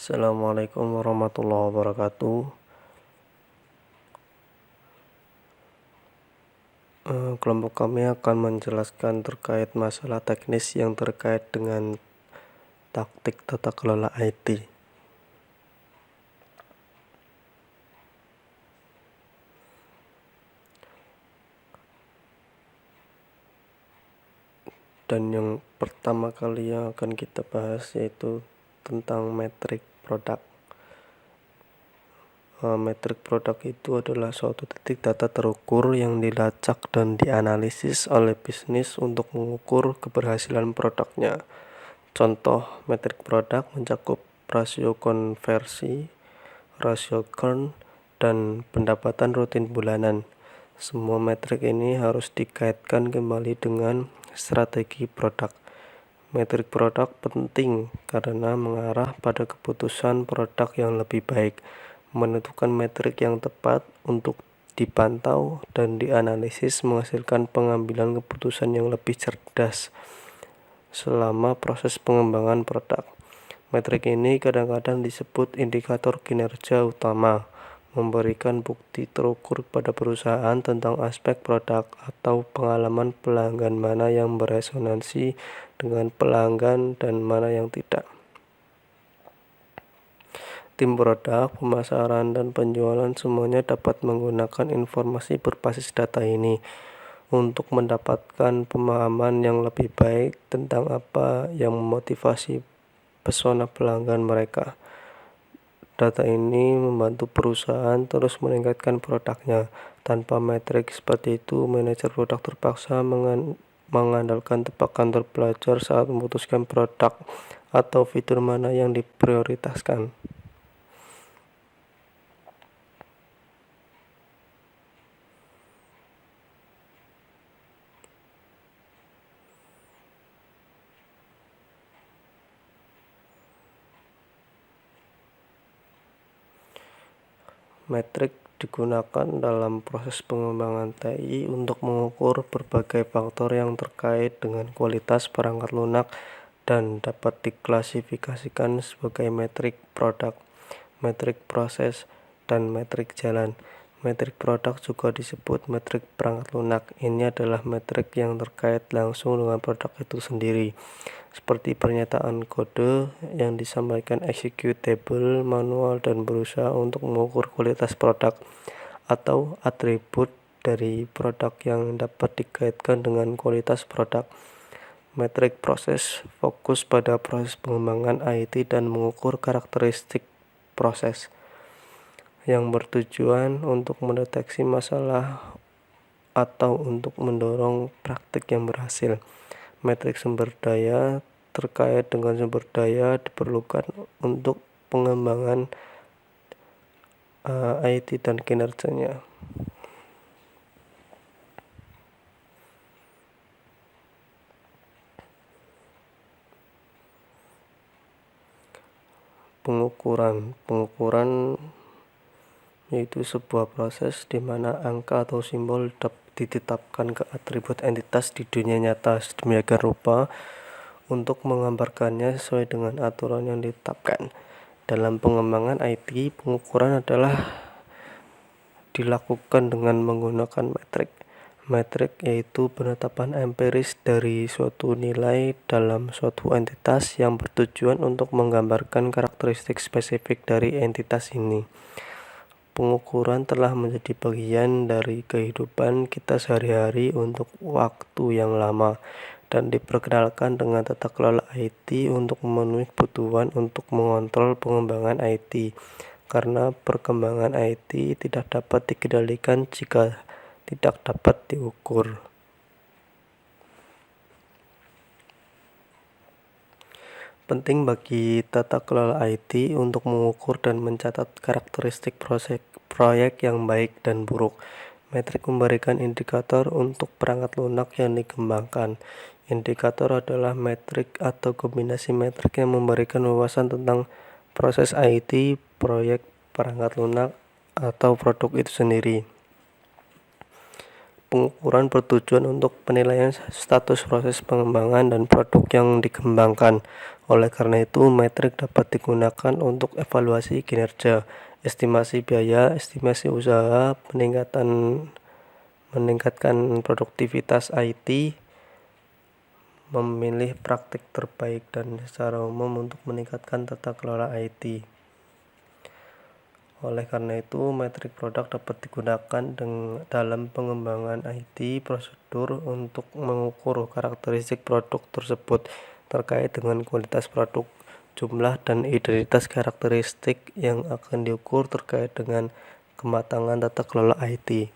Assalamualaikum warahmatullahi wabarakatuh. Kelompok kami akan menjelaskan terkait masalah teknis yang terkait dengan taktik tata kelola IT. Dan yang pertama kali yang akan kita bahas yaitu tentang metrik produk. Metrik produk itu adalah suatu titik data terukur yang dilacak dan dianalisis oleh bisnis untuk mengukur keberhasilan produknya. Contoh metrik produk mencakup rasio konversi, rasio churn, dan pendapatan rutin bulanan. Semua metrik ini harus dikaitkan kembali dengan strategi produk. Metrik produk penting karena mengarah pada keputusan produk yang lebih baik. Menentukan metrik yang tepat untuk dipantau dan dianalisis menghasilkan pengambilan keputusan yang lebih cerdas selama proses pengembangan produk. Metrik ini kadang-kadang disebut indikator kinerja utama, memberikan bukti terukur pada perusahaan tentang aspek produk atau pengalaman pelanggan mana yang beresonansi dengan pelanggan dan mana yang tidak. Tim produk, pemasaran, dan penjualan semuanya dapat menggunakan informasi berbasis data ini untuk mendapatkan pemahaman yang lebih baik tentang apa yang memotivasi pesona pelanggan mereka. Data ini membantu perusahaan terus meningkatkan produknya. Tanpa metrik seperti itu, manajer produk terpaksa mengandalkan tebakan terpelajar saat memutuskan produk atau fitur mana yang diprioritaskan. Metrik digunakan dalam proses pengembangan TI untuk mengukur berbagai faktor yang terkait dengan kualitas perangkat lunak dan dapat diklasifikasikan sebagai metrik produk, metrik proses, dan metrik jalan. Metrik produk juga disebut metrik perangkat lunak. Ini adalah metrik yang terkait langsung dengan produk itu sendiri, seperti pernyataan kode yang disampaikan executable manual dan berusaha untuk mengukur kualitas produk, atau atribut dari produk yang dapat dikaitkan dengan kualitas produk. Metrik proses fokus pada proses pengembangan IT dan mengukur karakteristik proses yang bertujuan untuk mendeteksi masalah atau untuk mendorong praktik yang berhasil. Metrik sumber daya terkait dengan sumber daya diperlukan untuk pengembangan IT dan kinerjanya. Pengukuran yaitu sebuah proses di mana angka atau simbol ditetapkan ke atribut entitas di dunia nyata sedemikian rupa untuk menggambarkannya sesuai dengan aturan yang ditetapkan. Dalam pengembangan IT, pengukuran adalah dilakukan dengan menggunakan metrik. Metrik yaitu penetapan empiris dari suatu nilai dalam suatu entitas yang bertujuan untuk menggambarkan karakteristik spesifik dari entitas ini. Pengukuran telah menjadi bagian dari kehidupan kita sehari-hari untuk waktu yang lama dan diperkenalkan dengan tata kelola IT untuk memenuhi kebutuhan untuk mengontrol pengembangan IT, karena perkembangan IT tidak dapat dikendalikan jika tidak dapat diukur. Penting bagi tata kelola IT untuk mengukur dan mencatat karakteristik proyek yang baik dan buruk. Metrik memberikan indikator untuk perangkat lunak yang dikembangkan. Indikator adalah metrik atau kombinasi metrik yang memberikan wawasan tentang proses IT, proyek perangkat lunak, atau produk itu sendiri. pengukuran bertujuan untuk penilaian status proses pengembangan dan produk yang dikembangkan. Oleh karena itu, metrik dapat digunakan untuk evaluasi kinerja, estimasi biaya, estimasi usaha, meningkatkan produktivitas IT, memilih praktik terbaik, dan secara umum untuk meningkatkan tata kelola IT. Oleh karena itu, metrik produk dapat digunakan dalam pengembangan IT prosedur untuk mengukur karakteristik produk tersebut terkait dengan kualitas produk, jumlah dan identitas karakteristik yang akan diukur terkait dengan kematangan tata kelola IT.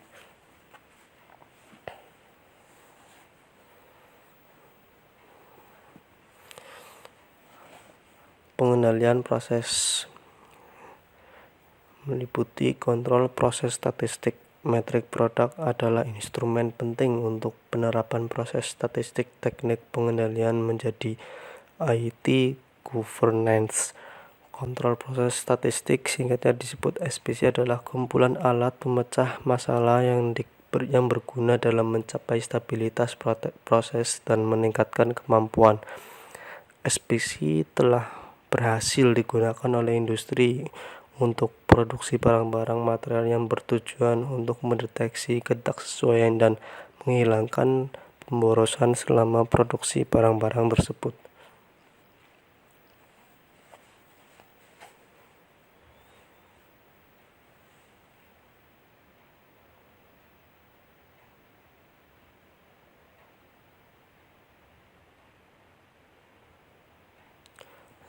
Pengendalian proses meliputi kontrol proses statistik. Metrik produk adalah instrumen penting untuk penerapan proses statistik. Teknik pengendalian menjadi IT governance. Kontrol proses statistik, singkatnya disebut SPC, adalah kumpulan alat pemecah masalah yang berguna dalam mencapai stabilitas proses dan meningkatkan kemampuan. SPC telah berhasil digunakan oleh industri untuk produksi barang-barang material yang bertujuan untuk mendeteksi ketidaksesuaian dan menghilangkan pemborosan selama produksi barang-barang tersebut.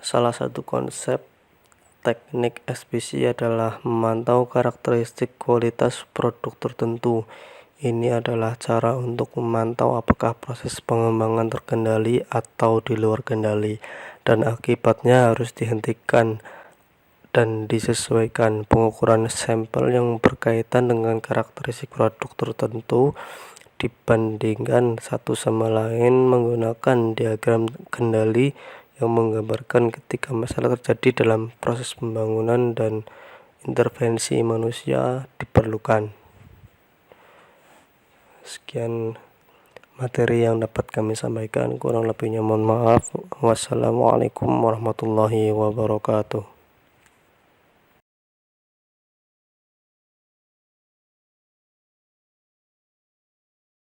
Salah satu konsep teknik SPC adalah memantau karakteristik kualitas produk tertentu. Ini adalah cara untuk memantau apakah proses pengembangan terkendali atau di luar kendali, dan akibatnya harus dihentikan dan disesuaikan. Pengukuran sampel yang berkaitan dengan karakteristik produk tertentu dibandingkan satu sama lain menggunakan diagram kendali yang menggambarkan ketika masalah terjadi dalam proses pembangunan dan intervensi manusia diperlukan. Sekian materi yang dapat kami sampaikan, kurang lebihnya mohon maaf. Wassalamualaikum warahmatullahi wabarakatuh.